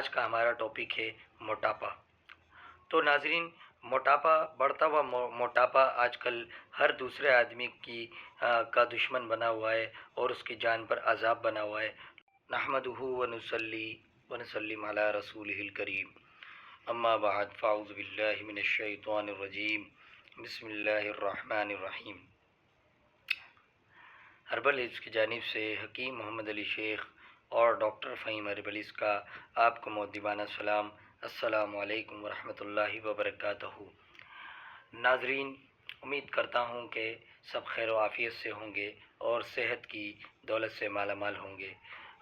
आज का हमारा टॉपिक है मोटापा। तो नाजरीन, मोटापा, बढ़ता हुआ मोटापा आजकल हर दूसरे आदमी का दुश्मन बना हुआ है और उसकी जान पर अजाब बना हुआ है। नहमदुहु व नुसल्ली व नसल्लिम अला रसूलिहिल करीम, अम्मा बाद, फ़ाऊज़ु बिल्लाहि मिनश शैतानिर रजीम, बिस्मिल्लाहिर रहमानिर रहीम। हर्बल हिल्स की जानिब से हकीम मोहम्मद अली शेख और डॉक्टर फ़हीम हर्बलिस का आपको मुअद्दिबाना सलाम, अस्सलामु अलैकुम वरहमतुल्लाहि वबरकातुहू। नाजरीन, उम्मीद करता हूँ कि सब खैर व आफ़ियत से होंगे और सेहत की दौलत से माला माल होंगे।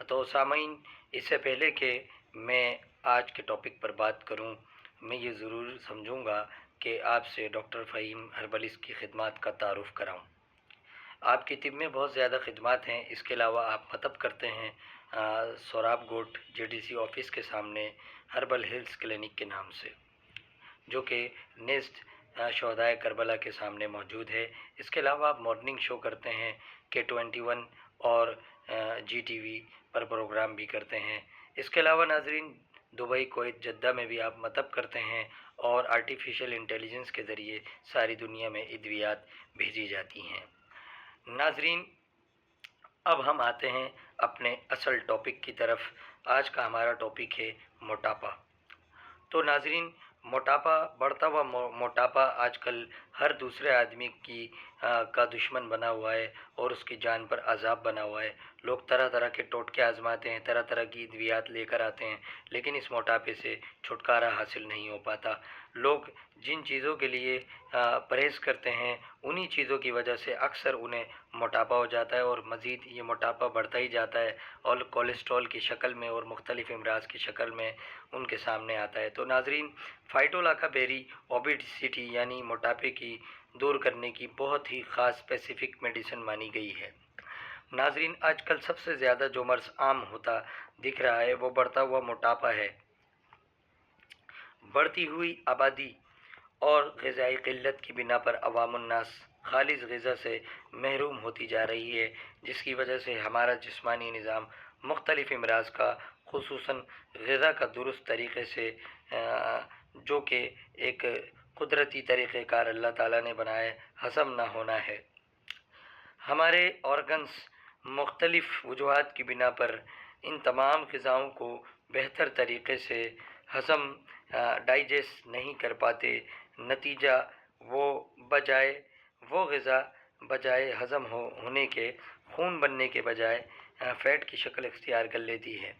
तो सामीन, इससे पहले कि मैं आज के टॉपिक पर बात करूँ, मैं ये ज़रूर समझूँगा कि आपसे डॉक्टर फ़हीम हर्बलिस की खिदमत का तारुफ़ कराऊँ। आपकी टिप में बहुत ज़्यादा खिदमत हैं। इसके अलावा आप मतब करते हैं सोराब गोट जेडीसी ऑफिस के सामने हर्बल हिल्स क्लिनिक के नाम से, जो कि नेस्ट शहदाए करबला के सामने मौजूद है। इसके अलावा आप मॉर्निंग शो करते हैं K21 और GTV पर प्रोग्राम भी करते हैं। इसके अलावा नाजरीन, दुबई, कुवैत, जद्दा में भी आप मतब करते हैं और आर्टिफिशियल इंटेलिजेंस के ज़रिए सारी दुनिया में अद्वियात भेजी जाती हैं। नाजरीन, अब हम आते हैं अपने असल टॉपिक की तरफ। आज का हमारा टॉपिक है मोटापा। तो नाजरीन, मोटापा, बढ़ता हुआ मोटापा आजकल हर दूसरे आदमी का दुश्मन बना हुआ है और उसकी जान पर अजाब बना हुआ है। लोग तरह तरह के टोटके आजमाते हैं, तरह तरह की अद्वियात लेकर आते हैं, लेकिन इस मोटापे से छुटकारा हासिल नहीं हो पाता। लोग जिन चीज़ों के लिए परहेज़ करते हैं, उन्हीं चीज़ों की वजह से अक्सर उन्हें मोटापा हो जाता है और मज़ीद ये मोटापा बढ़ता ही जाता है और कोलेस्ट्रॉल की शक्ल में और मुख्तलिफ़ अमराज की शक्ल में उनके सामने आता है। तो नाजरीन, फ़ाइटोलाका बेरी ओबेसिटी यानी मोटापे की दूर करने की बहुत ही ख़ास स्पेसिफ़िक मेडिसिन मानी गई है। नाजरीन, आजकल सबसे ज़्यादा जो मर्ज़ आम होता दिख रहा है वो बढ़ता हुआ मोटापा है। बढ़ती हुई आबादी और ग़िज़ाई क़िल्लत की बिना पर अवामुन्नास खालिस ग़िज़ा से महरूम होती जा रही है, जिसकी वजह से हमारा जिस्मानी निज़ाम मुख्तलिफ़ अमराज का, ख़ुसूसन ग़िज़ा का दुरुस्त तरीक़े से, जो कि एक कुदरती तरीक़ेकार अल्लाह ताला ने बनाया, हज़म ना होना है। हमारे ऑर्गन्स मुख्तलिफ़ वजूहात की बिना पर इन तमाम ग़िज़ाओं को बेहतर तरीक़े से हज़म डाइजेस्ट नहीं कर पाते। नतीजा वो ग़िज़ा बजाय हज़म होने के, खून बनने के बजाय फ़ैट की शक्ल इख्तियार कर लेती है।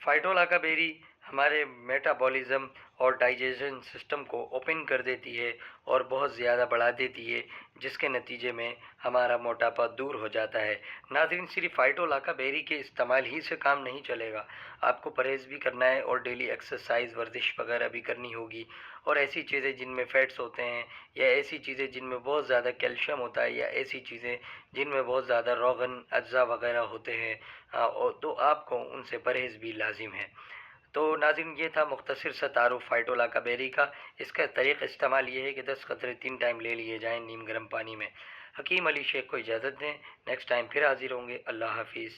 फ़ाइटोलाका बेरी हमारे मेटाबॉलिज़्म और डाइजेशन सिस्टम को ओपन कर देती है और बहुत ज़्यादा बढ़ा देती है, जिसके नतीजे में हमारा मोटापा दूर हो जाता है। नाज़रीन, सिर्फ फ़ाइटोलाका बेरी के इस्तेमाल ही से काम नहीं चलेगा, आपको परहेज़ भी करना है और डेली एक्सरसाइज, वर्जिश वगैरह भी करनी होगी। और ऐसी चीज़ें जिनमें फ़ैट्स होते हैं, या ऐसी चीज़ें जिनमें बहुत ज़्यादा कैल्शियम होता है, या ऐसी चीज़ें जिनमें बहुत ज़्यादा रोगन अज्जा वगैरह होते हैं, तो आपको उनसे परहेज़ भी लाजिम है। तो नाज़रीन, ये था मुख्तसर सा तारुफ़ फ़ाइटोलाका बेरी का। इसका तरीक़ा इस्तेमाल ये है कि 10 कतरे 3 टाइम ले लिए जाएँ नीम गर्म पानी में। हकीम अली शेख को इजाज़त दें। नेक्स्ट टाइम फिर हाज़िर होंगे। अल्लाह हाफ़िज़।